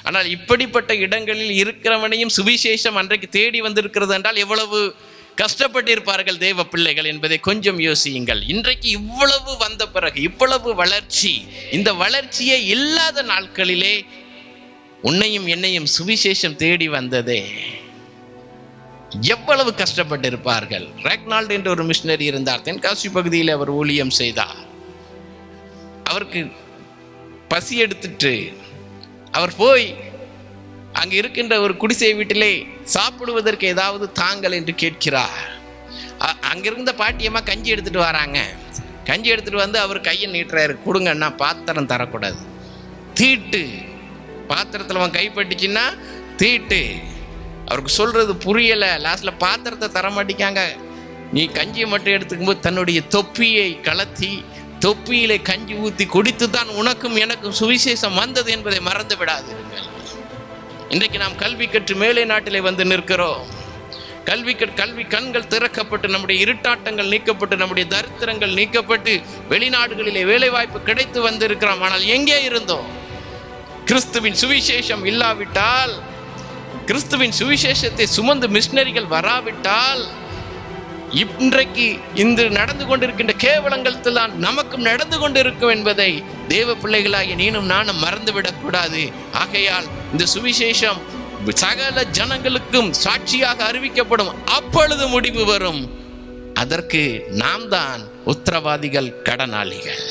ஆனால் இப்படிப்பட்ட இடங்களில் இருக்கிறவனையும் சுவிசேஷம் அன்றைக்கு தேடி வந்திருக்கிறது என்றால் எவ்வளவு கஷ்டப்பட்டிருப்பார்கள் தேவ பிள்ளைகள் என்பதை கொஞ்சம் யோசியுங்கள். இன்றைக்கு இவ்வளவு வந்த பிறகு இவ்வளவு வளர்ச்சி, இந்த வளர்ச்சியே இல்லாத நாட்களிலே உன்னையும் என்னையும் சுவிசேஷம் தேடி வந்ததே எவ்வளவு கஷ்டப்பட்டிருப்பார்கள். ரெக்னால்ட் என்ற ஒரு மிஷனரி இருந்தார். தென்காசி பகுதியில் அவர் ஊழியம் செய்தார். அவருக்கு பசி எடுத்துட்டு அவர் போய் அங்கு இருக்கின்ற ஒரு குடிசை வீட்டிலே சாப்பிடுவதற்கு ஏதாவது தாங்கள் என்று கேட்கிறார். அங்கிருந்த பாட்டியம்மா கஞ்சி எடுத்துட்டு வராங்க. கஞ்சி எடுத்துட்டு வந்து அவர் கையை நீட்டுறாரு. கொடுங்கன்னா பாத்திரம் தரக்கூடாது, தீட்டு. பாத்திரத்தில் அவன் கைப்பட்டுச்சுன்னா தீட்டு. அவருக்கு சொல்றது புரியலை. லாஸ்ட்ல பாத்திரத்தை தர மாட்டேங்காங்க. நீ கஞ்சியை மட்டும் எடுத்துக்கும் போது தன்னுடைய தொப்பியை கலத்தி தொப்பியிலே கஞ்சி ஊற்றி குடித்து தான் உனக்கும் எனக்கும் சுவிசேஷம் வந்தது என்பதை மறந்து விடாதீர்கள். இன்றைக்கு நாம் கல்வி கற்று மேலை நாட்டிலே வந்து நிற்கிறோம். கல்வி கண்கள் திறக்கப்பட்டு நம்முடைய இருட்டாட்டங்கள் நீக்கப்பட்டு நம்முடைய தரித்திரங்கள் நீக்கப்பட்டு வெளிநாடுகளிலே வேலை வாய்ப்பு கிடைத்து வந்திருக்கிறோம். ஆனால் எங்கே இருந்தோம்? கிறிஸ்துவின் சுவிசேஷம் இல்லாவிட்டால், கிறிஸ்துவின் சுவிசேஷத்தை சுமந்து மிஷனரிகள் வராவிட்டால் இன்றைக்கு இந்த நடந்து கொண்டிருக்கின்ற கேவலங்கள் தான் நமக்கும் நடந்து கொண்டிருக்கும் என்பதை தேவ பிள்ளைகளாகிய நீனும் நானும் மறந்துவிடக்கூடாது. ஆகையால் இந்த சுவிசேஷம் சகல ஜனங்களுக்கும் சாட்சியாக அறிவிக்கப்படும். அப்பொழுது முடிவு வரும். அதற்கு நாம் தான் உத்தரவாதிகள், கடனாளிகள்.